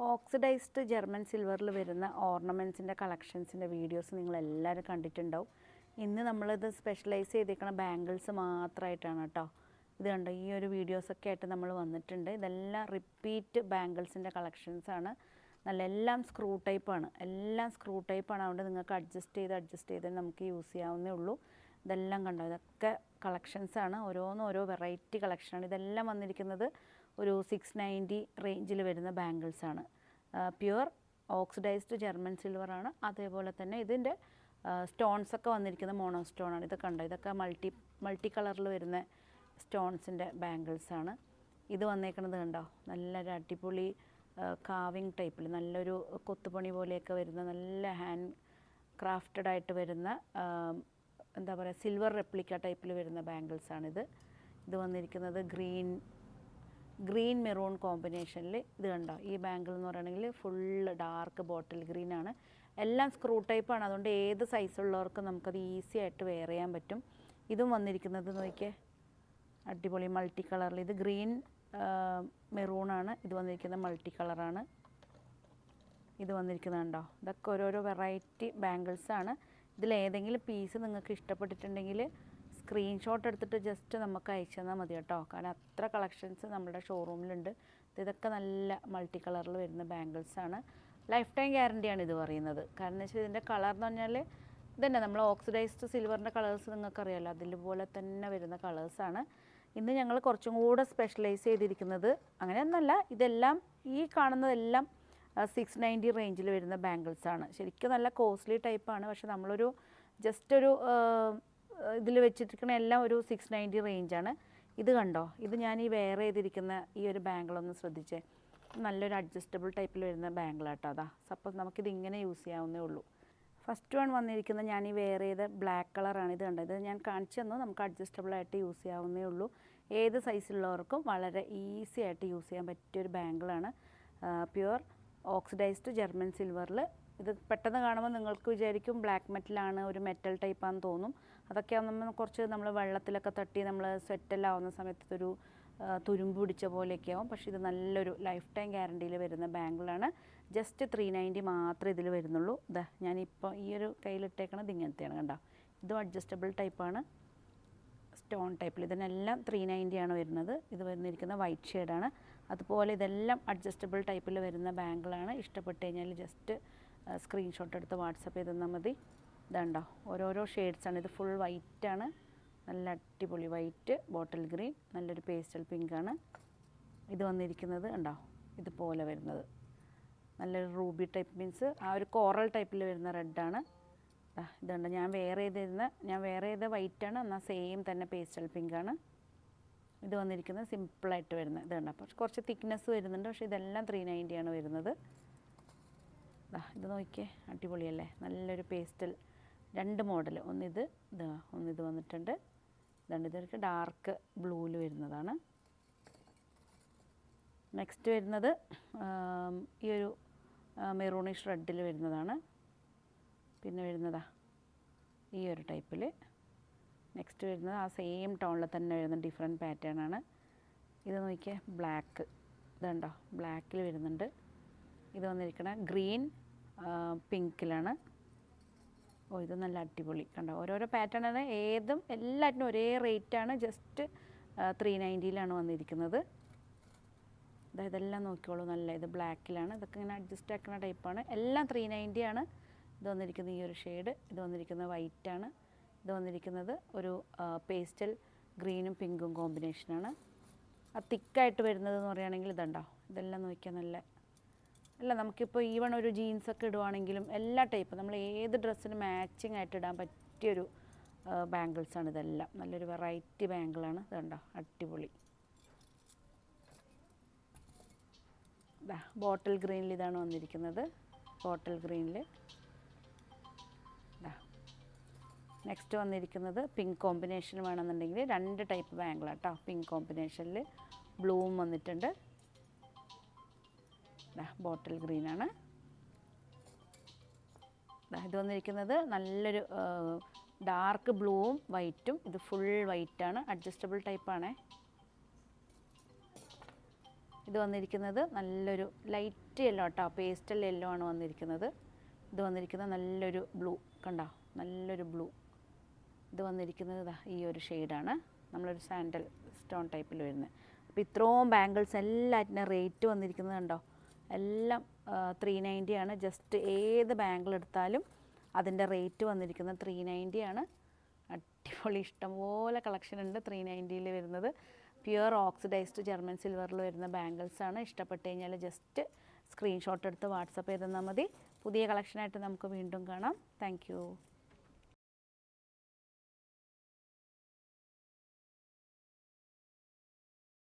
Oxidised German സിൽവറിൽ വരുന്ന ഓർണമെൻറ്റ്സിൻ്റെ കളക്ഷൻസിൻ്റെ videos നിങ്ങളെല്ലാവരും കണ്ടിട്ടുണ്ടാവും. ഇന്ന് നമ്മളിത് സ്പെഷ്യലൈസ് ചെയ്തിരിക്കുന്ന ബാംഗിൾസ് മാത്രമായിട്ടാണ് കേട്ടോ. ഇത് കണ്ടോ, ഈ ഒരു വീഡിയോസൊക്കെ ആയിട്ട് നമ്മൾ വന്നിട്ടുണ്ട്. ഇതെല്ലാം റിപ്പീറ്റ് ബാംഗിൾസിൻ്റെ കളക്ഷൻസാണ്. എല്ലാം സ്ക്രൂ ടൈപ്പാണ്, അതുകൊണ്ട് നിങ്ങൾക്ക് അഡ്ജസ്റ്റ് ചെയ്ത് നമുക്ക് യൂസ് ചെയ്യാവുന്നേ ഉള്ളൂ. ഇതെല്ലാം കണ്ടോ, ഇതൊക്കെ കളക്ഷൻസാണ്, ഓരോ വെറൈറ്റി കളക്ഷനാണ്. ഇതെല്ലാം വന്നിരിക്കുന്നത് ഒരു 690 റേഞ്ചിൽ വരുന്ന ബാംഗിൾസാണ്. പ്യുവർ ഓക്സിഡൈസ്ഡ് ജർമ്മൻ സിൽവറാണ്. അതേപോലെ തന്നെ ഇതിൻ്റെ സ്റ്റോൺസൊക്കെ വന്നിരിക്കുന്ന മോണോ സ്റ്റോണാണ്. ഇത് കണ്ടോ, ഇതൊക്കെ മൾട്ടി കളറിൽ വരുന്ന സ്റ്റോൺസിൻ്റെ ബാംഗിൾസാണ്. ഇത് വന്നേക്കുന്നത് കണ്ടോ, നല്ലൊരു അടിപൊളി കാവിങ് ടൈപ്പിൽ നല്ലൊരു കൊത്തുപണി പോലെയൊക്കെ വരുന്ന നല്ല ഹാൻഡ് ക്രാഫ്റ്റഡ് ആയിട്ട് വരുന്ന എന്താ പറയുക, സിൽവർ റെപ്ലിക്ക ടൈപ്പിൽ വരുന്ന ബാംഗിൾസാണിത്. ഇത് വന്നിരിക്കുന്നത് ഗ്രീൻ മെറൂൺ കോമ്പിനേഷനിൽ. ഇത് കണ്ടോ, ഈ ബാംഗിൾ എന്ന് പറയുകയാണെങ്കിൽ ഫുള്ള് ഡാർക്ക് ബോട്ടിൽ ഗ്രീനാണ്. എല്ലാം സ്ക്രൂ ടൈപ്പാണ്, അതുകൊണ്ട് ഏത് സൈസുള്ളവർക്കും നമുക്കത് ഈസി ആയിട്ട് വെയർ ചെയ്യാൻ പറ്റും. ഇതും വന്നിരിക്കുന്നത് നോക്കിയേ, അടിപൊളി മൾട്ടി കളറിൽ. ഇത് ഗ്രീൻ മെറൂണാണ്. ഇത് വന്നിരിക്കുന്നത് മൾട്ടി കളറാണ്. ഇത് വന്നിരിക്കുന്നത് കണ്ടോ, ഇതൊക്കെ ഓരോരോ വെറൈറ്റി ബാംഗിൾസാണ്. ഇതിലേതെങ്കിലും പീസ് നിങ്ങൾക്ക് ഇഷ്ടപ്പെട്ടിട്ടുണ്ടെങ്കിൽ സ്ക്രീൻഷോട്ട് എടുത്തിട്ട് ജസ്റ്റ് നമുക്ക് അയച്ചു തന്നാൽ മതി കേട്ടോ. കാരണം അത്ര കളക്ഷൻസ് നമ്മുടെ ഷോറൂമിലുണ്ട്. ഇതൊക്കെ നല്ല മൾട്ടി കളറിൽ വരുന്ന ബാംഗിൾസാണ്. ലൈഫ് ടൈം ഗ്യാരണ്ടിയാണ് ഇത് പറയുന്നത്. കാരണം എന്ന് വെച്ചാൽ ഇതിൻ്റെ കളർ എന്ന് പറഞ്ഞാൽ ഇതന്നെ നമ്മൾ ഓക്സിഡൈസ്ഡ് സിൽവറിൻ്റെ കളേഴ്സ് നിങ്ങൾക്കറിയാമല്ലോ, അതുപോലെ തന്നെ വരുന്ന കളേഴ്സാണ്. ഇന്ന് ഞങ്ങൾ കുറച്ചും കൂടെ സ്പെഷ്യലൈസ് ചെയ്തിരിക്കുന്നത് അങ്ങനെയൊന്നല്ല, ഇതെല്ലാം ഈ കാണുന്നതെല്ലാം 690 റേഞ്ചിൽ വരുന്ന ബാംഗിൾസാണ്. ശരിക്കും നല്ല കോസ്റ്റ്ലി ടൈപ്പാണ്. പക്ഷെ നമ്മളൊരു ജസ്റ്റ് ഒരു ഇതിൽ വെച്ചിരിക്കുന്ന എല്ലാം ഒരു 690 റേഞ്ചാണ്. ഇത് കണ്ടോ, ഇത് ഞാൻ ഈ വെയർ ചെയ്തിരിക്കുന്ന ഈ ഒരു ബാംഗിളൊന്ന് ശ്രദ്ധിച്ചേ. നല്ലൊരു അഡ്ജസ്റ്റബിൾ ടൈപ്പിൽ വരുന്ന ബാംഗിളാട്ടോ. അതാ സപ്പോസ് നമുക്കിത് ഇങ്ങനെ യൂസ് ചെയ്യാവുന്നേ ഉള്ളൂ. ഫസ്റ്റ് വൺ വന്നിരിക്കുന്നത് ഞാൻ ഈ വെയർ ചെയ്ത ബ്ലാക്ക് കളറാണ്. ഇത് കണ്ടോ, ഇത് ഞാൻ കാണിച്ചു തന്നു. നമുക്ക് അഡ്ജസ്റ്റബിളായിട്ട് യൂസ് ചെയ്യാവുന്നേ ഉള്ളൂ. ഏത് സൈസിലുള്ളവർക്കും വളരെ ഈസി ആയിട്ട് യൂസ് ചെയ്യാൻ പറ്റിയൊരു ബാംഗിളാണ്. പ്യുവർ ഓക്സിഡൈസ്ഡ് ജർമ്മൻ സിൽവറിൽ. ഇത് പെട്ടെന്ന് കാണുമ്പോൾ നിങ്ങൾക്ക് വിചാരിക്കും ബ്ലാക്ക് മെറ്റലാണ്, ഒരു മെറ്റൽ ടൈപ്പാണെന്ന് തോന്നും. അതൊക്കെ ആകുമ്പോൾ കുറച്ച് നമ്മൾ വെള്ളത്തിലൊക്കെ തട്ടി നമ്മൾ സ്വെറ്റെല്ലാം ആവുന്ന സമയത്ത് ഒരു തുരുമ്പ് പിടിച്ച പോലെയൊക്കെ ആവും. പക്ഷേ ഇത് നല്ലൊരു ലൈഫ് ടൈം ഗ്യാരണ്ടിയിൽ വരുന്ന ബാംഗിളാണ്. ജസ്റ്റ് 390 മാത്രമേ ഇതിൽ വരുന്നുള്ളൂ. ഇതാ ഞാനിപ്പോൾ ഈ ഒരു കയ്യിലിട്ടേക്കണത് ഇങ്ങനത്തെയാണ് കണ്ടോ. ഇതും അഡ്ജസ്റ്റബിൾ ടൈപ്പാണ്, സ്റ്റോൺ ടൈപ്പിൽ. ഇതിനെല്ലാം 390 ആണ് വരുന്നത്. ഇത് വന്നിരിക്കുന്ന വൈറ്റ് ഷെയ്ഡാണ്. അതുപോലെ ഇതെല്ലാം അഡ്ജസ്റ്റബിൾ ടൈപ്പിൽ വരുന്ന ബാംഗിളാണ്. ഇഷ്ടപ്പെട്ട് കഴിഞ്ഞാൽ ജസ്റ്റ് സ്ക്രീൻഷോട്ട് എടുത്ത് വാട്സപ്പ് ചെയ്ത് തന്നാൽ മതി. ഇതുണ്ടോ, ഓരോരോ ഷെയ്ഡ്സാണ്. ഇത് ഫുൾ വൈറ്റാണ്, നല്ല അടിപൊളി വൈറ്റ്, ബോട്ടിൽ ഗ്രീൻ, നല്ലൊരു പേസ്റ്റൽ പിങ്കാണ്. ഇത് വന്നിരിക്കുന്നത് ഉണ്ടോ, ഇതുപോലെ വരുന്നത് നല്ലൊരു റൂബി ടൈപ്പ്, മീൻസ് ആ ഒരു കോറൽ ടൈപ്പിൽ വരുന്ന റെഡാണ്. ഇതുണ്ട്, ഞാൻ വെയർ ചെയ്ത വൈറ്റാണ്, എന്നാൽ സെയിം തന്നെ പേസ്റ്റൽ പിങ്കാണ്. ഇത് വന്നിരിക്കുന്നത് സിമ്പിളായിട്ട് വരുന്നത്. ഇതുണ്ട്, അപ്പോൾ കുറച്ച് തിക്നെസ് വരുന്നുണ്ട്. പക്ഷേ ഇതെല്ലാം 390 ആണ് വരുന്നത്. ഇത് നോക്കിയേ, അടിപൊളിയല്ലേ, നല്ലൊരു പേസ്റ്റൽ. രണ്ട് മോഡൽ, ഒന്നിത് വന്നിട്ടുണ്ട്. ഇതൊക്കെ ഡാർക്ക് ബ്ലൂവിൽ വരുന്നതാണ്. നെക്സ്റ്റ് വരുന്നത് ഈ ഒരു മെറൂണിഷ് റെഡിൽ വരുന്നതാണ്. പിന്നെ വരുന്നതാ ഈ ഒരു ടൈപ്പിൽ. നെക്സ്റ്റ് വരുന്നത് ആ സെയിം ടോണിൽ തന്നെ വരുന്ന ഡിഫറെൻറ്റ് പാറ്റേൺ ആണ്. ഇത് നോക്കിയാൽ ബ്ലാക്ക്, ഇതുണ്ടോ, ബ്ലാക്കിൽ വരുന്നുണ്ട്. ഇത് വന്നിരിക്കണ ഗ്രീൻ പിങ്കിലാണ്. ഇത് നല്ല അടിപൊളി കണ്ടോ, ഓരോരോ പാറ്റേൺ ആണ്. എല്ലാറ്റിനും ഒരേ റേറ്റാണ്. ജസ്റ്റ് 390 വന്നിരിക്കുന്നത്. ഇതെല്ലാം നോക്കിക്കോളൂ, നല്ല ഇത് ബ്ലാക്കിലാണ്. ഇതൊക്കെ ഇങ്ങനെ അഡ്ജസ്റ്റ് ആക്കുന്ന ടൈപ്പാണ്. എല്ലാം 390 ആണ്. ഇത് വന്നിരിക്കുന്നത് ഈ ഒരു ഷെയ്ഡ്. ഇത് വന്നിരിക്കുന്നത് വൈറ്റാണ്. ഇത് വന്നിരിക്കുന്നത് ഒരു പേസ്റ്റൽ ഗ്രീനും പിങ്കും കോമ്പിനേഷനാണ്. ആ തിക്കായിട്ട് വരുന്നതെന്ന് പറയുകയാണെങ്കിൽ ഇതുണ്ടോ, ഇതെല്ലാം നോക്കിയാൽ നമുക്കിപ്പോൾ ഈവൺ ഒരു ജീൻസൊക്കെ ഇടുവാണെങ്കിലും എല്ലാ ടൈപ്പ് നമ്മൾ ഏത് ഡ്രസ്സിന് മാച്ചിങ് ആയിട്ട് ഇടാൻ പറ്റിയൊരു ബാംഗിൾസാണ് ഇതെല്ലാം. നല്ലൊരു വെറൈറ്റി ബാംഗിളാണ്. ഇതുണ്ടോ, അടിപൊളി. ബോട്ടിൽ ഗ്രീനിൽ ഇതാണ് വന്നിരിക്കുന്നത്, ബോട്ടിൽ ഗ്രീനിൽ. നെക്സ്റ്റ് വന്നിരിക്കുന്നത് പിങ്ക് കോമ്പിനേഷൻ വേണമെന്നുണ്ടെങ്കിൽ 2 ടൈപ്പ് ബാംഗിളാണ് കേട്ടോ. പിങ്ക് കോമ്പിനേഷനിൽ ബ്ലൂവും വന്നിട്ടുണ്ട്. ബോട്ടിൽ ഗ്രീനാണ്. ഇത് വന്നിരിക്കുന്നത് നല്ലൊരു ഡാർക്ക് ബ്ലൂവും വൈറ്റും. ഇത് ഫുൾ വൈറ്റാണ്, അഡ്ജസ്റ്റബിൾ ടൈപ്പാണ്. ഇത് വന്നിരിക്കുന്നത് നല്ലൊരു ലൈറ്റ് യെല്ലോ കേട്ടോ, പേസ്റ്റൽ യെല്ലോ ആണ് വന്നിരിക്കുന്നത്. ഇത് വന്നിരിക്കുന്നത് നല്ലൊരു ബ്ലൂ, കണ്ടോ, നല്ലൊരു ബ്ലൂ. ഇത് വന്നിരിക്കുന്നത് ഇതാ ഈ ഒരു ഷെയ്ഡാണ്, നമ്മളൊരു സാൻഡൽ സ്റ്റോൺ ടൈപ്പിൽ വരുന്നത്. അപ്പോൾ ഇത്രയും ബാംഗിൾസ് എല്ലാറ്റിൻ്റെ റേറ്റ് വന്നിരിക്കുന്നത് കണ്ടോ, എല്ലാം 390 ആണ്. ജസ്റ്റ് ഏത് ബാംഗിൾ എടുത്താലും അതിൻ്റെ റേറ്റ് വന്നിരിക്കുന്നത് 390 ആണ്. അടിപൊളി ഇഷ്ടംപോലെ കളക്ഷൻ ഉണ്ട് 390 വരുന്നത്. പ്യുവർ ഓക്സിഡൈസ്ഡ് ജർമ്മൻ സിൽവറിൽ വരുന്ന ബാംഗിൾസാണ്. ഇഷ്ടപ്പെട്ട് കഴിഞ്ഞാൽ ജസ്റ്റ് സ്ക്രീൻഷോട്ട് എടുത്ത് വാട്സപ്പ് ചെയ്ത് തന്നാൽ മതി. പുതിയ കളക്ഷനായിട്ട് നമുക്ക് വീണ്ടും കാണാം. താങ്ക്